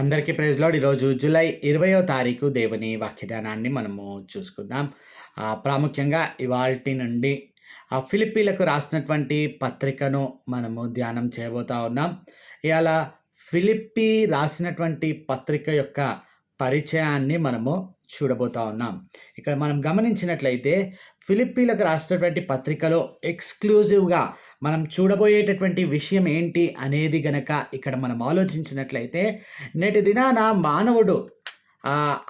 అందరికీ praise lord. ఈరోజు July 20వ తారీఖు దేవుని వాక్యదానాన్ని మనము చూసుకుందాం. ప్రాముఖ్యంగా ఇవాల్టి నుండి ఫిలిప్పీలకు రాసినటువంటి పత్రికను మనము ధ్యానం చేయబోతా ఉన్నాం. ఇవాళ ఫిలిప్పీ రాసినటువంటి పత్రిక యొక్క పరిచయాన్ని మనము చూడబోతా ఉన్నాం. ఇక్కడ మనం గమనించినట్లయితే ఫిలిప్పీలకు రాసినటువంటి పత్రికలో ఎక్స్క్లూజివ్గా మనం చూడబోయేటటువంటి విషయం ఏంటి అనేది గనక ఇక్కడ మనం ఆలోచించినట్లయితే, నేటి దినాన మానవుడు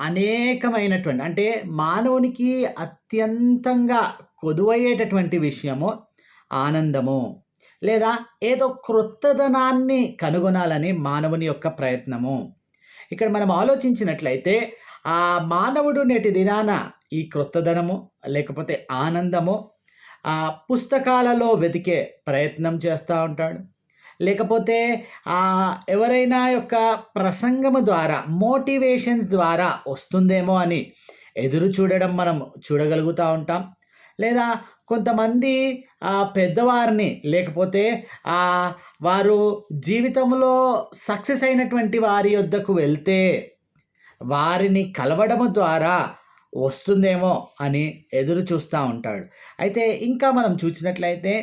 అనేకమైనటువంటి అంటే మానవునికి అత్యంతంగా కొదువయ్యేటటువంటి విషయము ఆనందము, లేదా ఏదో క్రొత్తదనాన్ని కనుగొనాలని మానవుని యొక్క ప్రయత్నము. ఇక్కడ మనం ఆలోచించినట్లయితే మానవుడు నేటి దినాన ఈ క్రొత్తదనము లేకపోతే ఆనందము పుస్తకాలలో వెతికే ప్రయత్నం చేస్తూ ఉంటాడు, లేకపోతే ఎవరైనా యొక్క ప్రసంగము ద్వారా మోటివేషన్స్ ద్వారా వస్తుందేమో అని ఎదురు చూడడం మనం చూడగలుగుతూ ఉంటాం. లేదా కొంతమంది పెద్దవారిని లేకపోతే వారు జీవితంలో సక్సెస్ అయినటువంటి వారి వద్దకు వెళ్తే వారిని కలవడము ద్వారా వస్తుందేమో అని ఎదురు చూస్తూ ఉంటాడు. అయితే ఇంకా మనం చూసినట్లయితే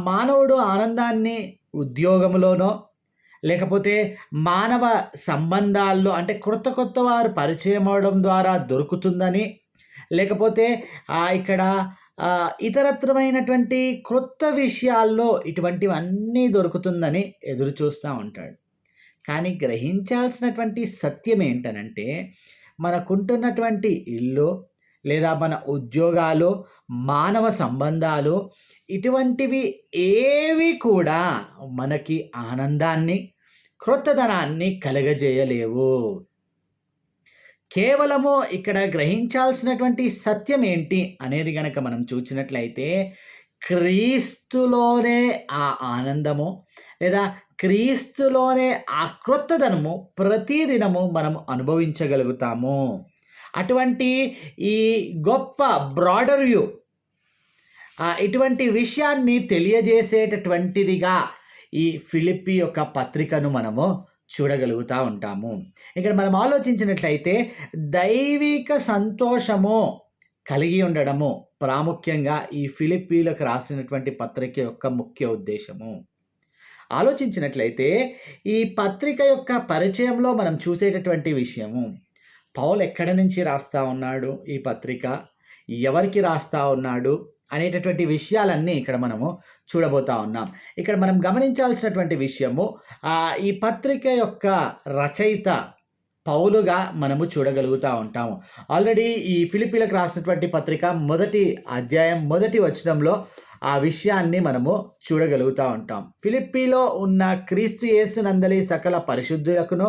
మానవుడు ఆనందాన్ని ఉద్యోగంలోనో లేకపోతే మానవ సంబంధాల్లో అంటే కొత్త వారు పరిచయం అవడం ద్వారా దొరుకుతుందని, లేకపోతే ఇక్కడ ఇతరత్రమైనటువంటి క్రొత్త విషయాల్లో ఇటువంటివన్నీ దొరుకుతుందని ఎదురు చూస్తూ ఉంటాడు. కానీ గ్రహించాల్సినటువంటి సత్యం ఏంటనంటే, మనకుంటున్నటువంటి ఇల్లు లేదా మన ఉద్యోగాలు, మానవ సంబంధాలు ఇటువంటివి ఏవి కూడా మనకి ఆనందాన్ని, క్రొత్తదనాన్ని కలగజేయలేవు. కేవలము ఇక్కడ గ్రహించాల్సినటువంటి సత్యం ఏంటి అనేది గనక మనం చూసినట్లయితే, క్రీస్తులోనే ఆ ఆనందము లేదా క్రీస్తులోనే ఆ క్రొత్తదనము ప్రతిదినము మనం అనుభవించగలుగుతాము. అటువంటి ఈ గొప్ప బ్రాడర్ వ్యూ ఇటువంటి విషయాన్ని తెలియజేసేటటువంటిదిగా ఈ ఫిలిప్పీ యొక్క పత్రికను మనము చూడగలుగుతూ ఉంటాము. ఇక్కడ మనం ఆలోచించినట్లయితే దైవిక సంతోషము కలిగి ఉండడము ప్రాముఖ్యంగా ఈ ఫిలిప్పీలకు రాసినటువంటి పత్రిక యొక్క ముఖ్య ఉద్దేశము. ఆలోచించినట్లయితే ఈ పత్రిక యొక్క పరిచయంలో మనం చూసేటటువంటి విషయము, పౌలు ఎక్కడి నుంచి రాస్తా ఉన్నాడు, ఈ పత్రిక ఎవరికి రాస్తా ఉన్నాడు అనేటటువంటి విషయాలన్నీ ఇక్కడ మనము చూడబోతా ఉన్నాం. ఇక్కడ మనం గమనించాల్సినటువంటి విషయము, ఈ పత్రిక యొక్క రచయిత పౌలుగా మనము చూడగలుగుతూ ఉంటాము. ఆల్రెడీ ఈ ఫిలిప్పీలకు రాసినటువంటి పత్రిక మొదటి అధ్యాయం మొదటి వచనంలో ఆ విషయాన్ని మనము చూడగలుగుతూ ఉంటాం. ఫిలిప్పీలో ఉన్న క్రీస్తు యేసునందలి సకల పరిశుద్ధులకును,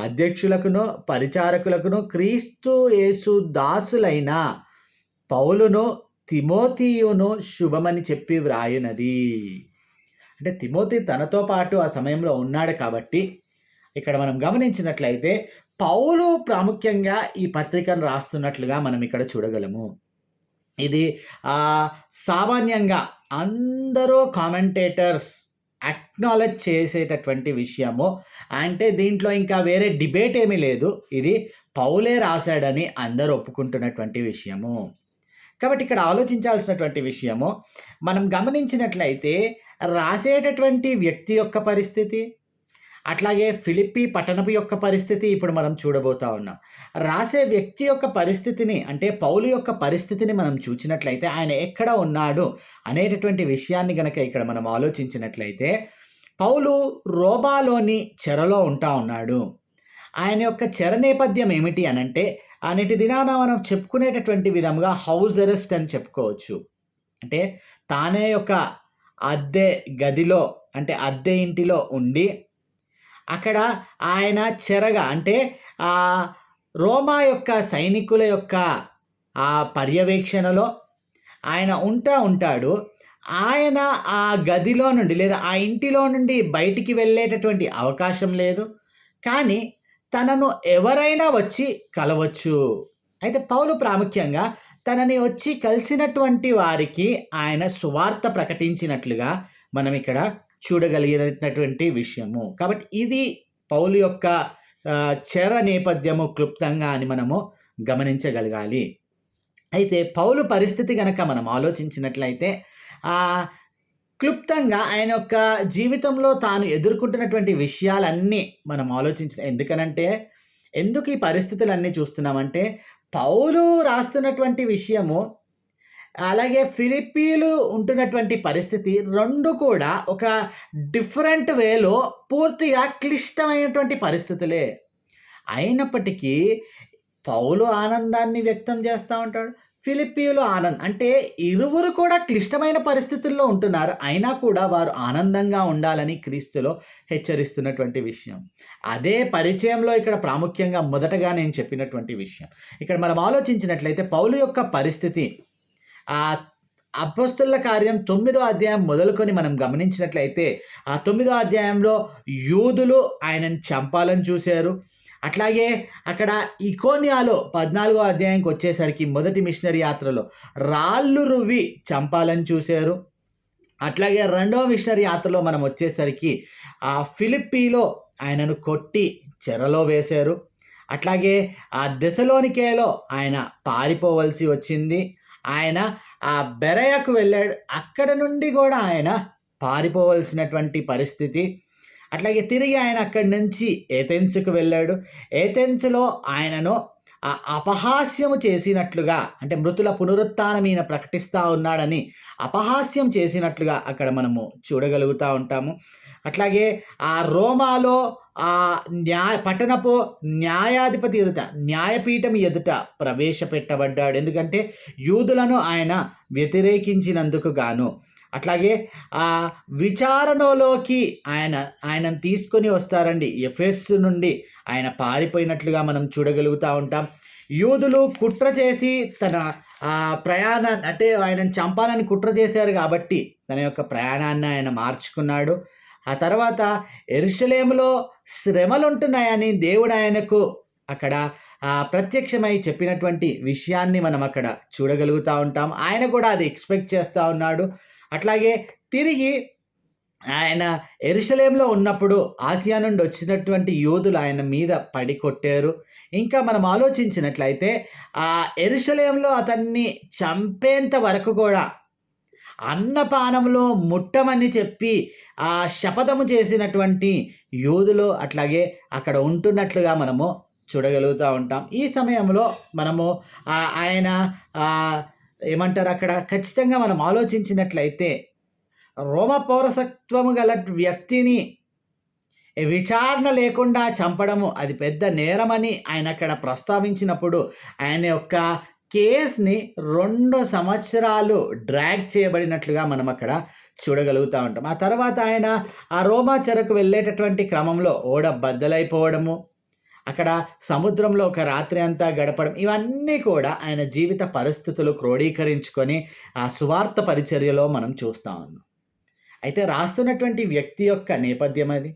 అధ్యక్షులకును, పరిచారకులకును, క్రీస్తు యేసు దాసులైన పౌలును, తిమోతియును శుభమని చెప్పి వ్రాయునది. అంటే తిమోతి తనతో పాటు ఆ సమయంలో ఉన్నాడు కాబట్టి ఇక్కడ మనం గమనించినట్లయితే పౌలు ప్రాముఖ్యంగా ఈ పత్రికను రాస్తున్నట్లుగా మనం ఇక్కడ చూడగలము. ఇది సామాన్యంగా అందరూ కామెంటేటర్స్ అక్నాలెడ్జ్ చేసేటటువంటి విషయము. అంటే దీంట్లో ఇంకా వేరే డిబేట్ ఏమీ లేదు, ఇది పౌలే రాశాడని అందరూ ఒప్పుకుంటున్నటువంటి విషయము. కాబట్టి ఇక్కడ ఆలోచించాల్సినటువంటి విషయము, మనం గమనించినట్లయితే రాసేటటువంటి వ్యక్తి యొక్క పరిస్థితి, అట్లాగే ఫిలిప్పీ పట్టణపు యొక్క పరిస్థితి ఇప్పుడు మనం చూడబోతా ఉన్నాం. రాసే వ్యక్తి యొక్క పరిస్థితిని అంటే పౌలు యొక్క పరిస్థితిని మనం చూసినట్లయితే ఆయన ఎక్కడ ఉన్నాడు అనేటటువంటి విషయాన్ని గనక ఇక్కడ మనం ఆలోచించినట్లయితే, పౌలు రోమాలోని చెరలో ఉంటా ఉన్నాడు. ఆయన యొక్క చెర నేపథ్యం ఏమిటి అనంటే, నేటి దినాన మనం చెప్పుకునేటటువంటి విధంగా హౌస్ అరెస్ట్ అని చెప్పుకోవచ్చు. అంటే తానే యొక్క అద్దె గదిలో అంటే అద్దె ఇంటిలో ఉండి అక్కడ ఆయన చెరగా అంటే రోమా యొక్క సైనికుల యొక్క పర్యవేక్షణలో ఆయన ఉంటాడు. ఆయన ఆ గదిలో నుండి లేదా ఆ ఇంటిలో నుండి బయటికి వెళ్ళేటటువంటి అవకాశం లేదు, కానీ తనను ఎవరైనా వచ్చి కలవచ్చు. అయితే పౌలు ప్రాముఖ్యంగా తనని వచ్చి కలిసినటువంటి వారికి ఆయన సువార్త ప్రకటించినట్లుగా మనం ఇక్కడ చూడగలిగినటువంటి విషయము. కాబట్టి ఇది పౌలు యొక్క చెర నేపథ్యము క్లుప్తంగా అని మనము గమనించగలగాలి. అయితే పౌలు పరిస్థితి గనక మనం ఆలోచించినట్లయితే ఆహ్, క్లుప్తంగా ఆయన యొక్క జీవితంలో తాను ఎదుర్కొంటున్నటువంటి విషయాలన్నీ మనం ఎందుకనంటే ఎందుకు ఈ పరిస్థితులన్నీ చూస్తున్నామంటే పౌలు రాస్తున్నటువంటి విషయము, అలాగే ఫిలిప్పీలు ఉంటున్నటువంటి పరిస్థితి 2 కూడా ఒక డిఫరెంట్ వేలో పూర్తిగా క్లిష్టమైనటువంటి పరిస్థితులే. అయినప్పటికీ పౌలు ఆనందాన్ని వ్యక్తం చేస్తా ఉంటాడు. ఫిలిప్పీయులు అంటే ఇరువురు కూడా క్లిష్టమైన పరిస్థితుల్లో ఉంటున్నారు. అయినా కూడా వారు ఆనందంగా ఉండాలని క్రీస్తులో హెచ్చరిస్తున్నటువంటి విషయం. అదే పరిచయంలో ఇక్కడ ప్రాముఖ్యంగా మొదటగా నేను చెప్పినటువంటి విషయం. ఇక్కడ మనం ఆలోచించినట్లయితే పౌలు యొక్క పరిస్థితి అపోస్తలుల కార్యం 9వ అధ్యాయం మొదలుకొని మనం గమనించినట్లయితే ఆ 9వ అధ్యాయంలో యూదులు ఆయనను చంపాలని చూశారు. అట్లాగే అక్కడ ఇకోనియాలో 14వ అధ్యాయంకి వచ్చేసరికి మొదటి మిషనరీ యాత్రలో రాళ్ళు రువ్వి చంపాలని చూశారు. అట్లాగే రెండవ మిషనరీ యాత్రలో మనం వచ్చేసరికి ఆ ఫిలిప్పీలో ఆయనను కొట్టి చెరలో వేశారు. అట్లాగే ఆ దెసలోనికేలో ఆయన పారిపోవలసి వచ్చింది. ఆయన ఆ బెరయకు వెళ్ళాడు. అక్కడ నుండి కూడా ఆయన పారిపోవలసినటువంటి పరిస్థితి. అట్లాగే తిరిగి ఆయన అక్కడి నుంచి ఏథెన్స్‌కు వెళ్ళాడు. ఏథెన్స్‌లో ఆయనను అపహాస్యము చేసినట్లుగా, అంటే మృతుల పునరుత్థానం ఈయన ప్రకటిస్తా ఉన్నాడని అపహాస్యం చేసినట్లుగా అక్కడ మనము చూడగలుగుతా ఉంటాము. అట్లాగే ఆ రోమాలో పట్టణపు న్యాయాధిపతి ఎదుట, న్యాయపీఠం ఎదుట ప్రవేశపెట్టబడ్డాడు. ఎందుకంటే యూదులను ఆయన వ్యతిరేకించినందుకు గాను. అట్లాగే ఆ విచారణలోకి ఆయనను తీసుకొని వస్తారండి. ఎఫెసు నుండి ఆయన పారిపోయినట్లుగా మనం చూడగలుగుతూ ఉంటాం. యూదులు కుట్ర చేసి తన ప్రయాణాన్ని, అంటే ఆయనను చంపాలని కుట్ర చేశారు కాబట్టి తన యొక్క ప్రయాణాన్ని ఆయన మార్చుకున్నాడు. ఆ తర్వాత యెరూషలేములో శ్రమలుంటున్నాయని దేవుడు ఆయనకు అక్కడ ప్రత్యక్షమై చెప్పినటువంటి విషయాన్ని మనం అక్కడ చూడగలుగుతూ ఉంటాం. ఆయన కూడా అది ఎక్స్పెక్ట్ చేస్తూ ఉన్నాడు. అట్లాగే తిరిగి ఆయన యెరూషలేములో ఉన్నప్పుడు ఆసియా నుండి వచ్చినటువంటి యోధులు ఆయన మీద పడి కొట్టారు. ఇంకా మనం ఆలోచించినట్లయితే యెరూషలేములో అతన్ని చంపేంత వరకు కూడా అన్నపానంలో ముట్టమని చెప్పి శపథము చేసినటువంటి యోధులు అట్లాగే అక్కడ ఉంటున్నట్లుగా మనము చూడగలుగుతూ ఉంటాం. ఈ సమయంలో మనము ఆయన ఏమంటారు, అక్కడ ఖచ్చితంగా మనం ఆలోచించినట్లయితే రోమ పౌరసత్వము గల వ్యక్తిని విచారణ లేకుండా చంపడము అది పెద్ద నేరమని ఆయన అక్కడ ప్రస్తావించినప్పుడు ఆయన యొక్క కేస్ని 2 సంవత్సరాలు డ్రాగ్ చేయబడినట్లుగా మనం అక్కడ చూడగలుగుతూ ఉంటాం. ఆ తర్వాత ఆయన ఆ రోమా చెరకు వెళ్ళేటటువంటి క్రమంలో ఓడ బద్దలైపోవడము, అక్కడ సముద్రంలో ఒక రాత్రి అంతా గడపడం, ఇవన్నీ కూడా ఆయన జీవిత పరిస్థితులు క్రోడీకరించుకొని ఆ సువార్త పరిచర్యలో మనం చూస్తూ ఉన్నాం. అయితే రాస్తున్నటువంటి వ్యక్తి యొక్క నేపథ్యం అది.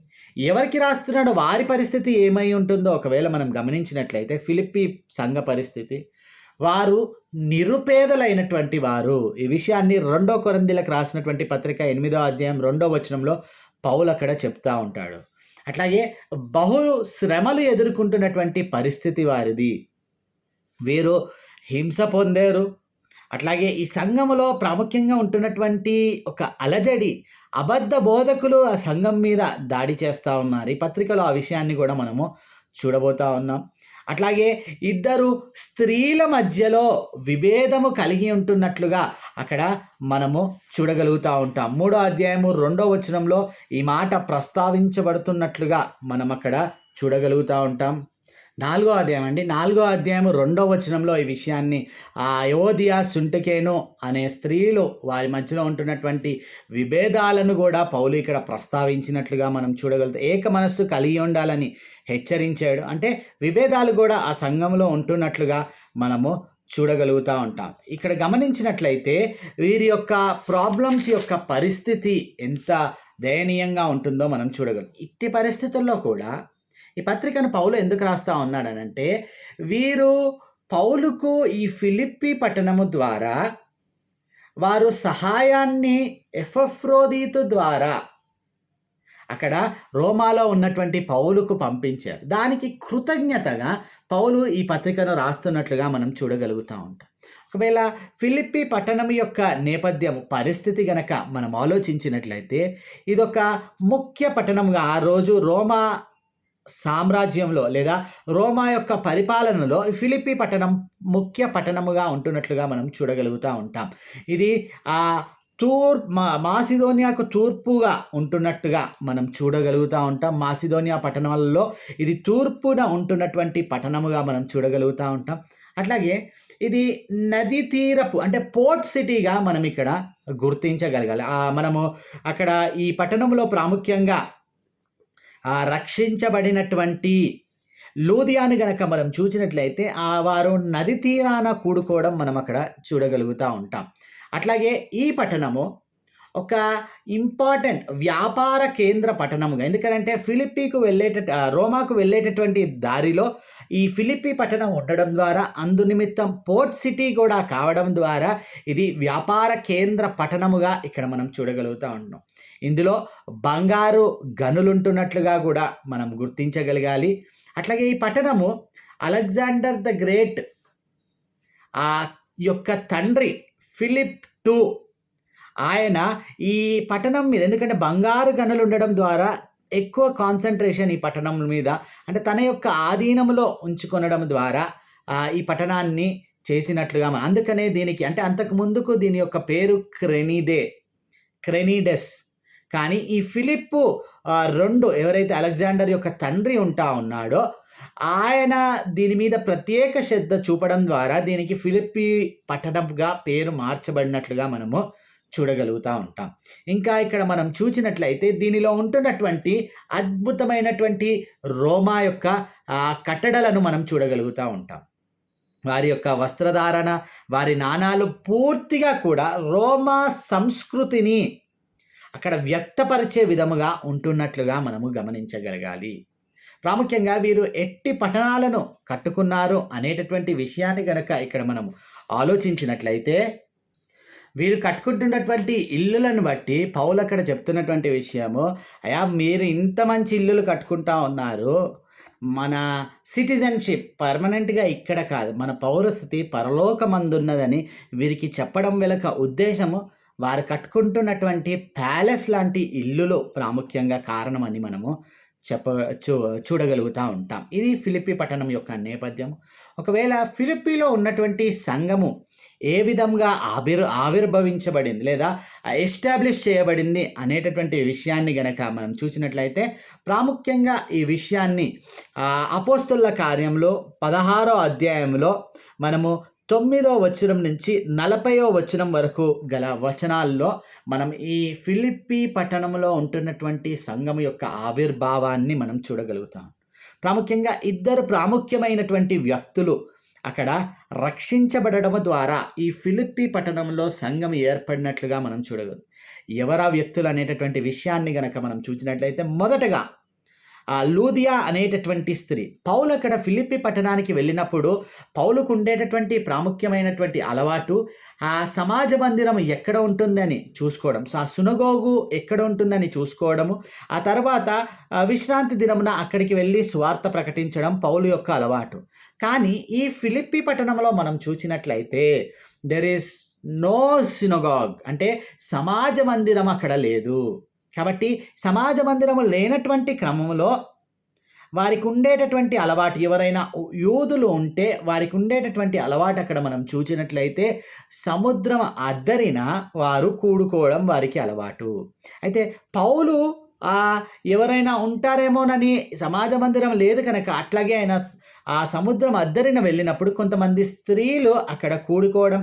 ఎవరికి రాస్తున్నాడో వారి పరిస్థితి ఏమై ఉంటుందో ఒకవేళ మనం గమనించినట్లయితే ఫిలిప్పీ సంఘ పరిస్థితి, వారు నిరుపేదలైనటువంటి వారు. ఈ విషయాన్ని 2 కొరింథీయులకు రాసినటువంటి పత్రిక 8వ అధ్యాయం 2వ వచనంలో పౌలు అక్కడ చెప్తా ఉంటాడు. అట్లాగే బహు శ్రమలు ఎదుర్కొంటున్నటువంటి పరిస్థితి వారిది. వీరు హింస పొందారు. అట్లాగే ఈ సంఘములో ప్రాముఖ్యంగా ఉంటున్నటువంటి ఒక అలజడి, అబద్ధ బోధకులు ఆ సంఘం మీద దాడి చేస్తూ ఉన్నారు. ఈ పత్రికలో ఆ విషయాన్ని కూడా మనము చూడబోతా ఉన్నాం. అట్లాగే 2 స్త్రీల మధ్యలో విభేదము కలిగి ఉంటున్నట్లుగా అక్కడ మనము చూడగలుగుతూ ఉంటాం. 3వ అధ్యాయము 2వ వచనంలో ఈ మాట ప్రస్తావించబడుతున్నట్లుగా మనం అక్కడ చూడగలుగుతూ ఉంటాం. 4వ అధ్యాయం అండి, 4వ అధ్యాయము 2వ వచనంలో ఈ విషయాన్ని యువోదియా సుంటకేను అనే స్త్రీలు వారి మధ్యలో ఉంటున్నటువంటి విభేదాలను కూడా పౌలు ఇక్కడ ప్రస్తావించినట్లుగా మనం చూడగలుగుతాం. ఏక మనస్సు కలిగి ఉండాలని హెచ్చరించాడు. అంటే విభేదాలు కూడా ఆ సంఘంలో ఉంటున్నట్లుగా మనము చూడగలుగుతూ ఉంటాం. ఇక్కడ గమనించినట్లయితే వీరి యొక్క ప్రాబ్లమ్స్ యొక్క పరిస్థితి ఎంత దయనీయంగా ఉంటుందో మనం చూడగలం. ఇట్టి పరిస్థితుల్లో కూడా ఈ పత్రికను పౌలు ఎందుకు రాస్తా ఉన్నాడనంటే, వీరు పౌలుకు ఈ ఫిలిప్పీ పట్టణము ద్వారా వారు సహాయాన్ని ఎపఫ్రోదీతు ద్వారా, అక్కడ రోమాలో ఉన్నటువంటి పౌలుకు పంపించారు. దానికి కృతజ్ఞతగా పౌలు ఈ పత్రికను రాస్తున్నట్లుగా మనం చూడగలుగుతా ఉంటాం. ఒకవేళ ఫిలిప్పీ పట్టణం యొక్క నేపథ్యం పరిస్థితి గనక మనం ఆలోచించినట్లయితే ఇదొక ముఖ్య పట్టణంగా ఆ రోజు రోమా సామ్రాజ్యంలో లేదా రోమా యొక్క పరిపాలనలో ఫిలిప్పీ పట్టణం ముఖ్య పట్టణముగా ఉంటున్నట్లుగా మనం చూడగలుగుతూ ఉంటాం. ఇది మాసిదోనియాకు తూర్పుగా ఉంటున్నట్టుగా మనం చూడగలుగుతూ ఉంటాం. మాసిదోనియా పట్టణాలలో ఇది తూర్పున ఉంటున్నటువంటి పట్టణముగా మనం చూడగలుగుతూ ఉంటాం. అట్లాగే ఇది నది తీరపు అంటే పోర్ట్ సిటీగా మనం ఇక్కడ గుర్తించగలగాలి. మనము అక్కడ ఈ పట్టణంలో ప్రాముఖ్యంగా రక్షించబడినటువంటి లూదియాని గనక మనం చూసినట్లయితే వారు నది తీరాన కూడుకోవడం మనం అక్కడ చూడగలుగుతూ ఉంటాం. అట్లాగే ఈ పట్టణము ఒక ఇంపార్టెంట్ వ్యాపార కేంద్ర పట్టణముగా, ఎందుకంటే రోమాకు వెళ్ళేటటువంటి దారిలో ఈ ఫిలిప్పీ పట్టణం ఉండడం ద్వారా అందునిమిత్తం పోర్ట్ సిటీ కూడా కావడం ద్వారా ఇది వ్యాపార కేంద్ర పట్టణముగా ఇక్కడ మనం చూడగలుగుతూ ఉన్నాం. ఇందులో బంగారు గనులుంటున్నట్లుగా కూడా మనం గుర్తించగలగాలి. అట్లాగే ఈ పట్టణము అలెగ్జాండర్ ద గ్రేట్ యొక్క తండ్రి ఫిలిప్ II ఆయన ఈ పట్టణం మీద, ఎందుకంటే బంగారు గనులు ఉండడం ద్వారా ఎక్కువ కాన్సన్ట్రేషన్ ఈ పట్టణం మీద, అంటే తన యొక్క ఆధీనంలో ఉంచుకొనడం ద్వారా ఈ పట్టణాన్ని చేసినట్లుగా అందుకనే దీనికి అంటే అంతకు ముందుకు దీని యొక్క పేరు క్రెనీడెస్. కానీ ఈ ఫిలిప్పు II ఎవరైతే అలెగ్జాండర్ యొక్క తండ్రి ఉన్నాడో ఆయన దీని మీద ప్రత్యేక శ్రద్ధ చూపడం ద్వారా దీనికి ఫిలిప్పీ పట్టణంగా పేరు మార్చబడినట్లుగా మనము చూడగలుగుతూ ఉంటాం. ఇంకా ఇక్కడ మనం చూసినట్లయితే దీనిలో ఉంటున్నటువంటి అద్భుతమైనటువంటి రోమా యొక్క కట్టడలను మనం చూడగలుగుతూ ఉంటాం. వారి యొక్క వస్త్రధారణ, వారి నాణాలు పూర్తిగా కూడా రోమా సంస్కృతిని అక్కడ వ్యక్తపరిచే విధముగా ఉంటున్నట్లుగా మనము గమనించగలగాలి. ప్రాముఖ్యంగా వీరు ఎట్టి పట్టణాలను కట్టుకున్నారు అనేటటువంటి విషయాన్ని గనక ఇక్కడ మనం ఆలోచించినట్లయితే వీరు కట్టుకుంటున్నటువంటి ఇల్లులను బట్టి పౌలు అక్కడ చెప్తున్నటువంటి విషయము, అయ్యా మీరు ఇంత మంచి ఇల్లులు కట్టుకుంటా ఉన్నారు, మన సిటిజన్షిప్ పర్మనెంట్గా ఇక్కడ కాదు, మన పౌరస్థితి పరలోకమందున్నదని వీరికి చెప్పడం వెనుక ఉద్దేశము వారు కట్టుకుంటున్నటువంటి ప్యాలెస్ లాంటి ఇల్లులు ప్రాముఖ్యంగా కారణమని మనము చూడగలుగుతూ ఉంటాం. ఇది ఫిలిప్పీ పట్టణం యొక్క నేపథ్యం. ఒకవేళ ఫిలిప్పీలో ఉన్నటువంటి సంఘము ఏ విధంగా ఆవిర్భవించబడింది లేదా ఎస్టాబ్లిష్ చేయబడింది అనేటటువంటి విషయాన్ని గనక మనం చూసినట్లయితే ప్రాముఖ్యంగా ఈ విషయాన్ని అపోస్తలుల కార్యంలో 16వ అధ్యాయంలో మనము 9వ వచనం నుంచి 40వ వచనం వరకు గల వచనాల్లో మనం ఈ ఫిలిప్పీ పట్టణంలో ఉంటున్నటువంటి సంఘం యొక్క ఆవిర్భావాన్ని మనం చూడగలుగుతాం. ప్రాముఖ్యంగా ఇద్దరు ప్రాముఖ్యమైనటువంటి వ్యక్తులు అక్కడ రక్షించబడడం ద్వారా ఈ ఫిలిప్పీ పట్టణంలో సంఘం ఏర్పడినట్లుగా మనం చూడగలం. ఎవరా వ్యక్తులు అనేటటువంటి విషయాన్ని గనక మనం చూసినట్లయితే మొదటగా లూదియా అనేటటువంటి స్త్రీ. పౌలు అక్కడ ఫిలిప్పీ పట్టణానికి వెళ్ళినప్పుడు పౌలుకు ఉండేటటువంటి ప్రాముఖ్యమైనటువంటి అలవాటు సమాజ మందిరం ఎక్కడ ఉంటుందని చూసుకోవడం, సునగోగు ఎక్కడ ఉంటుందని చూసుకోవడము, ఆ తర్వాత విశ్రాంతి దినమున అక్కడికి వెళ్ళి సువార్త ప్రకటించడం పౌలు యొక్క అలవాటు. కానీ ఈ ఫిలిప్పీ పట్టణంలో మనం చూసినట్లయితే దెర్ ఈస్ నో సినగాగ్, అంటే సమాజ మందిరం అక్కడ లేదు. కాబట్టి సమాజ మందిరము లేనటువంటి క్రమంలో వారికి ఉండేటటువంటి అలవాటు, ఎవరైనా యూదులు ఉంటే వారికి ఉండేటటువంటి అలవాటు అక్కడ మనం చూసినట్లయితే సముద్రం అద్దరిన వారు కూడుకోవడం వారికి అలవాటు. అయితే పౌలు ఎవరైనా ఉంటారేమోనని సమాజ మందిరం లేదు కనుక అట్లాగే ఆయన ఆ సముద్రం అద్దరిన వెళ్ళినప్పుడు కొంతమంది స్త్రీలు అక్కడ కూడుకోవడం,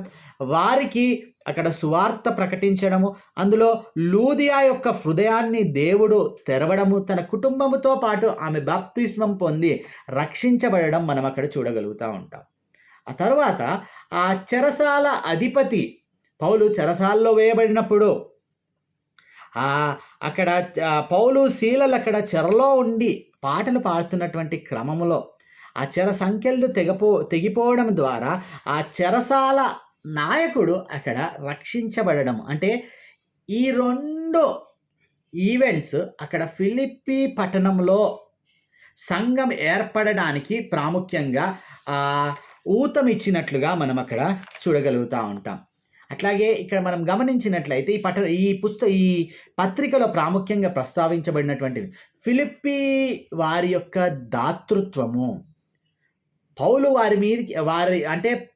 వారికి అక్కడ సువార్త ప్రకటించడము, అందులో లూదియా యొక్క హృదయాన్ని దేవుడు తెరవడము, తన కుటుంబముతో పాటు ఆమె బాప్తిస్మం పొంది రక్షించబడడం మనం అక్కడ చూడగలుగుతూ ఉంటాం. ఆ తర్వాత ఆ చెరసాల అధిపతి పౌలు చెరసాలలో వేయబడినప్పుడు అక్కడ పౌలు శీలలు అక్కడ చెరలో ఉండి పాటలు పాడుతున్నటువంటి క్రమంలో ఆ చెర సంఖ్యలు తెగిపోవడం ద్వారా ఆ చెరసాల నాయకుడు అక్కడ రక్షించబడడం, అంటే ఈ రెండు ఈవెంట్స్ అక్కడ ఫిలిప్పి పట్టణంలో సంఘం ఏర్పడడానికి ప్రాముఖ్యంగా ఊతమిచ్చినట్లుగా మనం అక్కడ చూడగలుగుతూ ఉంటాం. అట్లాగే ఇక్కడ మనం గమనించినట్లయితే ఈ పత్రికలో ప్రాముఖ్యంగా ప్రస్తావించబడినటువంటిది ఫిలిప్పి వారి యొక్క దాతృత్వము.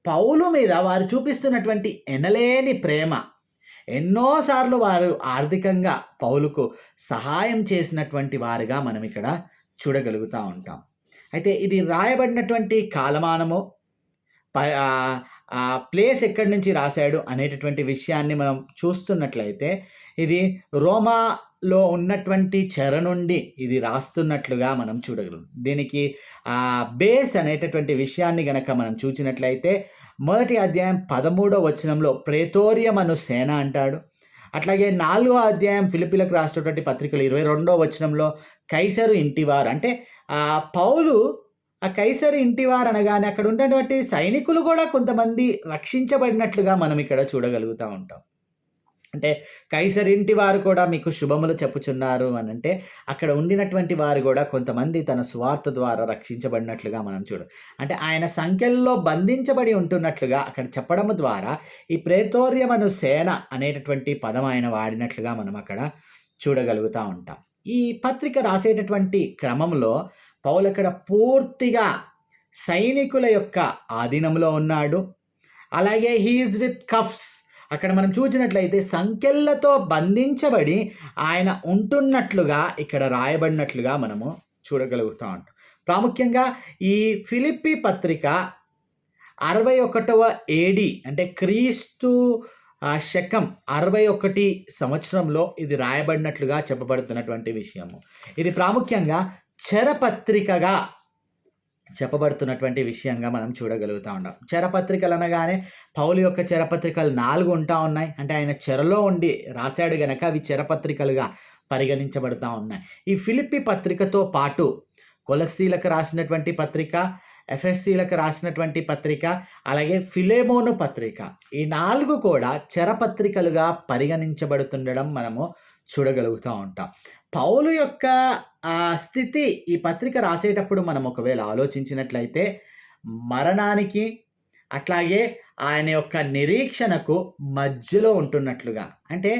పౌలు మీద వారు చూపిస్తున్నటువంటి ఎనలేని ప్రేమ. ఎన్నోసార్లు వారు ఆర్థికంగా పౌలుకు సహాయం చేసినటువంటి వారుగా మనం ఇక్కడ చూడగలుగుతూ ఉంటాం. అయితే ఇది రాయబడినటువంటి కాలమానము, ప్లేస్ ఎక్కడి నుంచి రాశాడు అనేటటువంటి విషయాన్ని మనం చూస్తున్నట్లయితే ఇది రోమాలో ఉన్నటువంటి చెర నుండి ఇది రాస్తున్నట్లుగా మనం చూడగలం. దీనికి బేస్ అనేటటువంటి విషయాన్ని గనక మనం చూసినట్లయితే 1వ అధ్యాయం 13వ వచనంలో ప్రేతోరియం అను సేన అంటాడు. అట్లాగే 4వ అధ్యాయం ఫిలిప్పీలకు రాసినటువంటి పత్రికలు 22వ వచనంలో కైసరు ఇంటివారు. అంటే పౌలు ఆ కైసరు ఇంటివారు అనగానే అక్కడ ఉన్నటువంటి సైనికులు కూడా కొంతమంది రక్షించబడినట్లుగా మనం ఇక్కడ చూడగలుగుతూ ఉంటాం. అంటే కైసరు ఇంటి వారు కూడా మీకు శుభములు చెప్పుచున్నారు అని అంటే అక్కడ ఉండినటువంటి వారు కూడా కొంతమంది తన స్వార్థ ద్వారా రక్షించబడినట్లుగా మనం అంటే ఆయన సంఖ్యల్లో బంధించబడి ఉంటున్నట్లుగా అక్కడ చెప్పడం ద్వారా ఈ ప్రేతోర్యమను సేన అనేటటువంటి పదం ఆయన వాడినట్లుగా మనం అక్కడ చూడగలుగుతూ ఉంటాం. ఈ పత్రిక రాసేటటువంటి క్రమంలో పౌలు అక్కడ పూర్తిగా సైనికుల యొక్క ఆధీనంలో ఉన్నాడు. అలాగే హీఈస్ విత్ కఫ్స్, అక్కడ మనం చూసినట్లయితే సంకెళ్ళతో బంధించబడి ఆయన ఉంటున్నట్లుగా ఇక్కడ రాయబడినట్లుగా మనము చూడగలుగుతూ ఉంటాం. ప్రాముఖ్యంగా ఈ ఫిలిప్పి పత్రిక 61వ AD అంటే క్రీస్తు శకం 61 సంవత్సరంలో ఇది రాయబడినట్లుగా చెప్పబడుతున్నటువంటి విషయము. ఇది ప్రాముఖ్యంగా చెరపత్రికగా చెప్పబడుతున్నటువంటి విషయంగా మనం చూడగలుగుతూ ఉన్నాం. చెరపత్రికలు అనగానే పౌలు యొక్క చెరపత్రికలు 4 ఉంటా ఉన్నాయి. అంటే ఆయన చెరలో ఉండి రాశాడు గనక అవి చెరపత్రికలుగా పరిగణించబడుతూ ఉన్నాయి. ఈ ఫిలిప్పి పత్రికతో పాటు కొలస్సీలకు రాసినటువంటి పత్రిక, ఎఫెసీలకు రాసినటువంటి పత్రిక, అలాగే ఫిలెమోను పత్రిక, ఈ 4 కూడా చెరపత్రికలుగా పరిగణించబడుతుండడం మనము చూడగలుగుతూ ఉంటాం. పౌలు యొక్క స్థితి ఈ పత్రిక రాసేటప్పుడు మనం ఒకవేళ ఆలోచించినట్లయితే మరణానికి అట్లాగే ఆయన యొక్క నిరీక్షణకు మధ్యలో ఉంటున్నట్లుగా, అంటే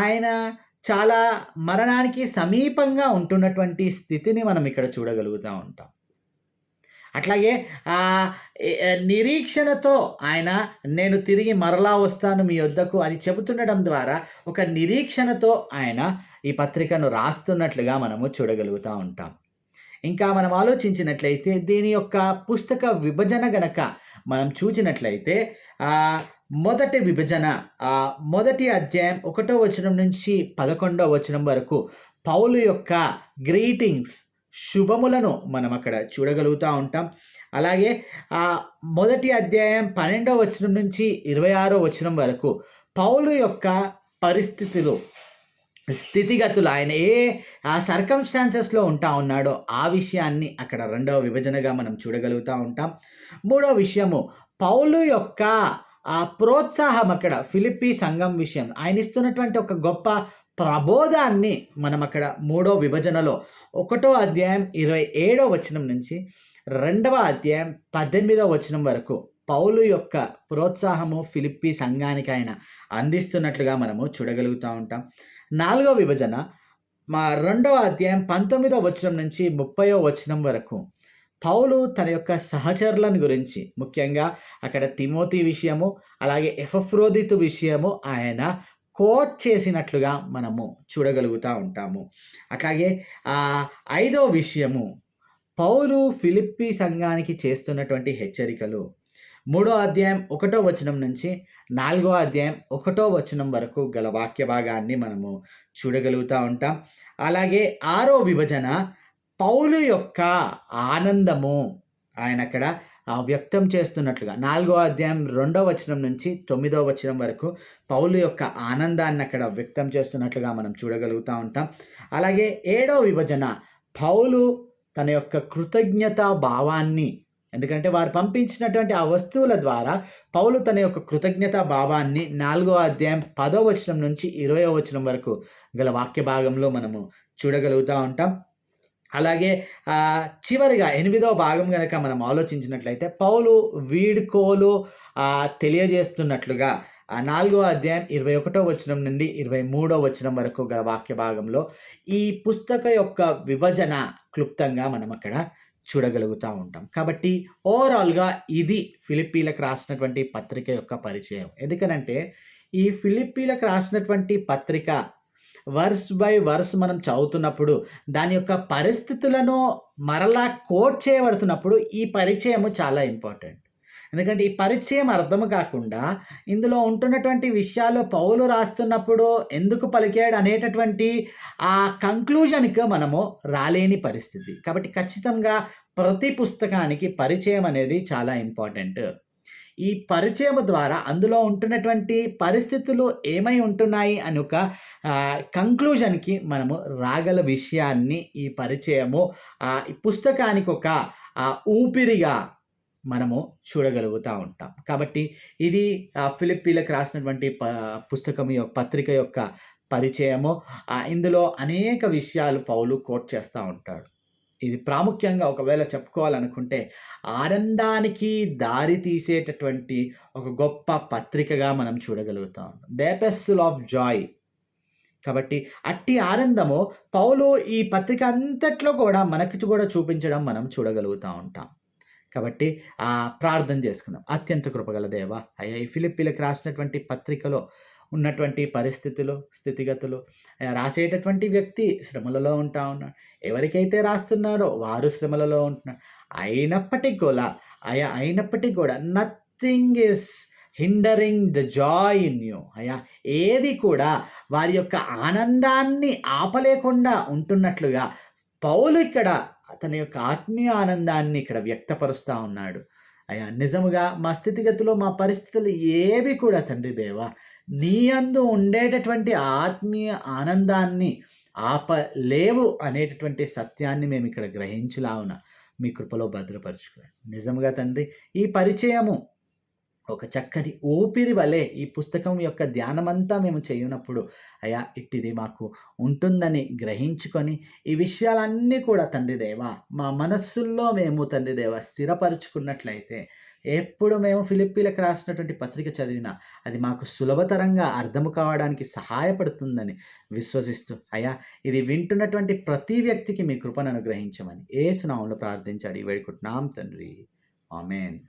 ఆయన చాలా మరణానికి సమీపంగా ఉంటున్నటువంటి స్థితిని మనం ఇక్కడ చూడగలుగుతూ ఉంటాం. అట్లాగే నిరీక్షణతో ఆయన నేను తిరిగి మరలా వస్తాను మీ వద్దకు అని చెబుతుండడం ద్వారా ఒక నిరీక్షణతో ఆయన ఈ పత్రికను రాస్తున్నట్లుగా మనము చూడగలుగుతూ ఉంటాం. ఇంకా మనం ఆలోచించినట్లయితే దీని యొక్క పుస్తక విభజన గనక మనం చూసినట్లయితే మొదటి విభజన 1వ అధ్యాయం 1వ వచనం నుంచి 11వ వచనం వరకు పౌలు యొక్క గ్రీటింగ్స్, శుభములను మనం అక్కడ చూడగలుగుతూ ఉంటాం. అలాగే 1వ అధ్యాయం 12వ వచనం నుంచి 26వ వచనం వరకు పౌలు యొక్క పరిస్థితులు, స్థితిగతులు, ఆయన సర్కమ్స్టాన్సెస్లో ఉంటా ఉన్నాడో ఆ విషయాన్ని అక్కడ 2వ విభజనగా మనం చూడగలుగుతూ ఉంటాం. 3వ విషయము పౌలు యొక్క ప్రోత్సాహం, అక్కడ ఫిలిప్పి సంఘం విషయం ఆయన ఇస్తున్నటువంటి ఒక గొప్ప ప్రబోధాన్ని మనం అక్కడ 3వ విభజనలో 1వ అధ్యాయం 27వ వచనం నుంచి 2వ అధ్యాయం 18వ వచనం వరకు పౌలు యొక్క ప్రోత్సాహము ఫిలిప్పి సంఘానికి ఆయన అందిస్తున్నట్లుగా మనము చూడగలుగుతూ ఉంటాం. 4వ విభజన 2వ అధ్యాయం 19వ వచనం నుంచి 30వ వచనం వరకు పౌలు తన యొక్క సహచరులను గురించి, ముఖ్యంగా అక్కడ తిమోతి విషయము అలాగే ఎపఫ్రోదితు విషయము ఆయన కోట్ చేసినట్లుగా మనము చూడగలుగుతూ ఉంటాము. అట్లాగే 5వ విషయము పౌలు ఫిలిప్పి సంఘానికి చేస్తున్నటువంటి హెచ్చరికలు. 3వ అధ్యాయం 1వ వచనం నుంచి 4వ అధ్యాయం 1వ వచనం వరకు గల వాక్య భాగాన్ని మనము చూడగలుగుతూ ఉంటాం. అలాగే 6వ విభజన పౌలు యొక్క ఆనందము ఆయన అక్కడ వ్యక్తం చేస్తున్నట్లుగా 4వ అధ్యాయం 2వ వచనం నుంచి 9వ వచనం వరకు పౌలు యొక్క ఆనందాన్ని అక్కడ వ్యక్తం చేస్తున్నట్లుగా మనం చూడగలుగుతూ ఉంటాం. అలాగే 7వ విభజన పౌలు తన యొక్క కృతజ్ఞతా భావాన్ని ఎందుకంటే వారు పంపించినటువంటి ఆ వస్తువుల ద్వారా పౌలు తన యొక్క కృతజ్ఞతా భావాన్ని 4వ అధ్యాయం 10వ వచనం నుంచి 20వ వచనం వరకు గల వాక్య భాగంలో మనము చూడగలుగుతా ఉంటాం. అలాగే చివరిగా 8వ భాగం గనక మనం ఆలోచించినట్లయితే పౌలు వీడ్కోలు తెలియజేస్తున్నట్లుగా 4వ అధ్యాయం 21వ వచనం నుండి 23వ వచనం వరకు గల వాక్య భాగంలో ఈ పుస్తక యొక్క విభజన క్లుప్తంగా మనం అక్కడ చూడగలుగుతూ ఉంటాం. కాబట్టి ఓవరాల్గా ఇది ఫిలిప్పీలకు రాసినటువంటి పత్రిక యొక్క పరిచయం. ఎందుకనంటే ఈ ఫిలిప్పీలకు రాసినటువంటి పత్రిక వర్స్ బై వర్స్ మనం చదువుతున్నప్పుడు దాని యొక్క పరిస్థితులను మరలా కోట్ చేయబడుతున్నప్పుడు ఈ పరిచయము చాలా ఇంపార్టెంట్. ఎందుకంటే ఈ పరిచయం అర్థం కాకుండా ఇందులో ఉంటున్నటువంటి విషయాలు పౌలు రాస్తున్నప్పుడు ఎందుకు పలికాడు అనేటటువంటి ఆ కంక్లూజన్కి మనము రాలేని పరిస్థితి. కాబట్టి ఖచ్చితంగా ప్రతి పుస్తకానికి పరిచయం అనేది చాలా ఇంపార్టెంట్. ఈ పరిచయం ద్వారా అందులో ఉంటున్నటువంటి పరిస్థితులు ఏమై ఉంటున్నాయి అని ఒక కంక్లూజన్కి మనము రాగల విషయాన్ని ఈ పరిచయము ఈ పుస్తకానికి ఒక ఊపిరిగా మనము చూడగలుగుతూ ఉంటాం. కాబట్టి ఇది ఫిలిప్పీలకు రాసినటువంటి పుస్తకం యొక్క పత్రిక యొక్క పరిచయము. ఇందులో అనేక విషయాలు పౌలు కోట్ చేస్తూ ఉంటాడు. ఇది ప్రాముఖ్యంగా ఒకవేళ చెప్పుకోవాలనుకుంటే ఆనందానికి దారి తీసేటటువంటి ఒక గొప్ప పత్రికగా మనం చూడగలుగుతా ఉంటాం. The ఎపిస్టిల్ of Joy. కాబట్టి అట్టి ఆనందము పౌలు ఈ పత్రిక అంతట్లో కూడా మనకి కూడా చూపించడం మనం చూడగలుగుతూ ఉంటాం. కాబట్టి ప్రార్థన చేసుకుందాం. అత్యంత కృపగల దేవ, అయ్యా ఈ ఫిలిప్పీలకు రాసినటువంటి పత్రికలో ఉన్నటువంటి పరిస్థితులు, స్థితిగతులు, రాసేటటువంటి వ్యక్తి శ్రమలలో ఉంటా ఉన్నాడు. ఎవరికైతే రాస్తున్నాడో వారు శ్రమలలో ఉంటున్నారు. అయినప్పటికీ కూడా nothing is hindering the Joy in you. అయ్యా ఏది కూడా వారి యొక్క ఆనందాన్ని ఆపలేకుండా ఉంటున్నట్లుగా పౌలు ఇక్కడ తన యొక్క ఆత్మీయ ఆనందాన్ని ఇక్కడ వ్యక్తపరుస్తూ ఉన్నాడు. అయ్యా నిజముగా మా స్థితిగతిలో మా పరిస్థితులు ఏవి కూడా తండ్రి దేవా నీ యందు ఉండేటటువంటి ఆత్మీయ ఆనందాన్ని ఆపలేవు అనేటటువంటి సత్యాన్ని మేము ఇక్కడ గ్రహించులావున మీ కృపలో భద్రపరచుకోండి. నిజముగా తండ్రి ఈ పరిచయము ఒక చక్కని ఊపిరి వలె ఈ పుస్తకం యొక్క ధ్యానమంతా మేము చేయనప్పుడు అయ్యా ఇట్టిది మాకు ఉంటుందని గ్రహించుకొని ఈ విషయాలన్నీ కూడా తండ్రి దేవా మా మనస్సుల్లో మేము తండ్రి దేవా స్థిరపరుచుకున్నట్లయితే ఎప్పుడు మేము ఫిలిప్పీలకు రాసినటువంటి పత్రిక చదివినా అది మాకు సులభతరంగా అర్థం కావడానికి సహాయపడుతుందని విశ్వసిస్తూ అయ్యా ఇది వింటున్నటువంటి ప్రతి వ్యక్తికి మీ కృపను అనుగ్రహించమని యేసు నామములో ప్రార్థించాడు ఈ వేడుకుంటున్నాం తండ్రి. ఆమేన్.